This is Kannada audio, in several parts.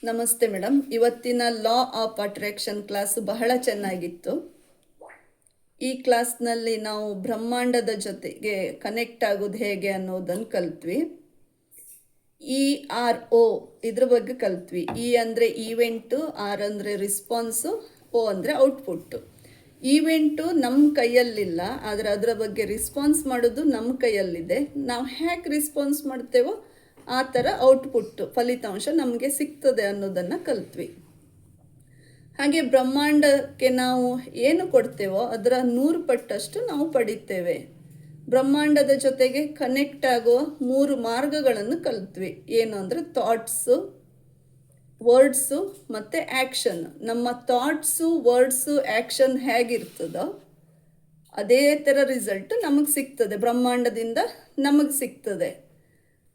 ನಮಸ್ತೆ ಮೇಡಮ್. ಇವತ್ತಿನ ಲಾ ಆಫ್ ಅಟ್ರಾಕ್ಷನ್ ಕ್ಲಾಸ್ ಬಹಳ ಚೆನ್ನಾಗಿತ್ತು. ಈ ಕ್ಲಾಸ್ನಲ್ಲಿ ನಾವು ಬ್ರಹ್ಮಾಂಡದ ಜೊತೆಗೆ ಕನೆಕ್ಟ್ ಆಗೋದು ಹೇಗೆ ಅನ್ನೋದನ್ನು ಕಲ್ತ್ವಿ. ERO ಇದ್ರ ಬಗ್ಗೆ ಕಲ್ತ್ವಿ. ಇ ಅಂದರೆ ಈವೆಂಟು, ಆರ್ ಅಂದರೆ ರಿಸ್ಪಾನ್ಸು, O ಅಂದರೆ ಔಟ್ಪುಟ್ಟು. ಈವೆಂಟು ನಮ್ಮ ಕೈಯಲ್ಲಿಲ್ಲ, ಆದರೆ ಅದರ ಬಗ್ಗೆ ರಿಸ್ಪಾನ್ಸ್ ಮಾಡೋದು ನಮ್ಮ ಕೈಯಲ್ಲಿದೆ. ನಾವು ಹೇಗೆ ರಿಸ್ಪಾನ್ಸ್ ಮಾಡ್ತೇವೋ ಆ ಥರ ಔಟ್ಪುಟ್ಟು ಫಲಿತಾಂಶ ನಮಗೆ ಸಿಗ್ತದೆ ಅನ್ನೋದನ್ನು ಕಲ್ತ್ವಿ. ಹಾಗೆ ಬ್ರಹ್ಮಾಂಡಕ್ಕೆ ನಾವು ಏನು ಕೊಡ್ತೇವೋ ಅದರ 100 ಪಟ್ಟಷ್ಟು ನಾವು ಪಡಿತೇವೆ. ಬ್ರಹ್ಮಾಂಡದ ಜೊತೆಗೆ ಕನೆಕ್ಟ್ ಆಗುವ 3 ಮಾರ್ಗಗಳನ್ನು ಕಲ್ತ್ವಿ. ಏನು ಅಂದರೆ ಥಾಟ್ಸು, ವರ್ಡ್ಸು ಮತ್ತು ಆ್ಯಕ್ಷನ್. ನಮ್ಮ ಥಾಟ್ಸು, ವರ್ಡ್ಸು, ಆ್ಯಕ್ಷನ್ ಹೇಗಿರ್ತದೋ ಅದೇ ಥರ ರಿಸಲ್ಟ್ ನಮಗೆ ಸಿಗ್ತದೆ, ಬ್ರಹ್ಮಾಂಡದಿಂದ ನಮಗೆ ಸಿಗ್ತದೆ.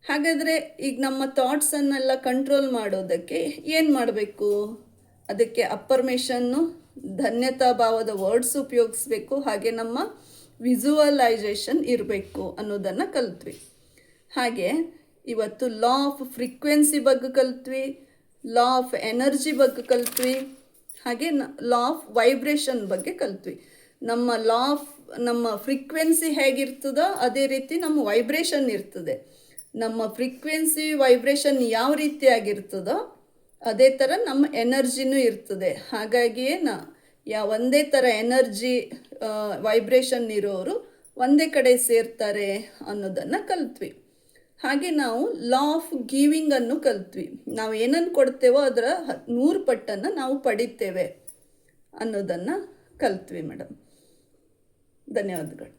ಹಾಗಾದರೆ ಈಗ ನಮ್ಮ ಥಾಟ್ಸನ್ನೆಲ್ಲ ಕಂಟ್ರೋಲ್ ಮಾಡೋದಕ್ಕೆ ಏನು ಮಾಡಬೇಕು? ಅದಕ್ಕೆ ಅಫರ್ಮೇಷನ್ನು, ಧನ್ಯತಾ ಭಾವದ ವರ್ಡ್ಸ್ ಉಪಯೋಗಿಸ್ಬೇಕು. ಹಾಗೆ ನಮ್ಮ ವಿಜುವಲೈಸೇಷನ್ ಇರಬೇಕು ಅನ್ನೋದನ್ನು ಕಲ್ತ್ವಿ. ಹಾಗೆ ಇವತ್ತು ಲಾ ಆಫ್ ಫ್ರೀಕ್ವೆನ್ಸಿ ಬಗ್ಗೆ ಕಲ್ತ್ವಿ, ಲಾ ಆಫ್ ಎನರ್ಜಿ ಬಗ್ಗೆ ಕಲ್ತ್ವಿ, ಹಾಗೆ ಲಾ ಆಫ್ ವೈಬ್ರೇಷನ್ ಬಗ್ಗೆ ಕಲ್ತ್ವಿ. ನಮ್ಮ ಫ್ರೀಕ್ವೆನ್ಸಿ ಹೇಗಿರ್ತದೋ ಅದೇ ರೀತಿ ನಮ್ಮ ವೈಬ್ರೇಷನ್ ಇರ್ತದೆ. ನಮ್ಮ ಫ್ರೀಕ್ವೆನ್ಸಿ ವೈಬ್ರೇಷನ್ ಯಾವ ರೀತಿಯಾಗಿರ್ತದೋ ಅದೇ ಥರ ನಮ್ಮ ಎನರ್ಜಿನೂ ಇರ್ತದೆ. ಹಾಗಾಗಿಯೇ ಒಂದೇ ಥರ ಎನರ್ಜಿ ವೈಬ್ರೇಷನ್ ಇರೋರು ಒಂದೇ ಕಡೆ ಸೇರ್ತಾರೆ ಅನ್ನೋದನ್ನು ಕಲ್ತ್ವಿ. ಹಾಗೆ ನಾವು ಲಾ ಆಫ್ ಗಿವಿಂಗನ್ನು ಕಲ್ತ್ವಿ. ನಾವು ಏನನ್ನು ಕೊಡ್ತೇವೋ ಅದರ 100 ಪಟ್ಟನ್ನು ನಾವು ಪಡಿತೇವೆ ಅನ್ನೋದನ್ನು ಕಲ್ತ್ವಿ ಮೇಡಮ್. ಧನ್ಯವಾದಗಳು.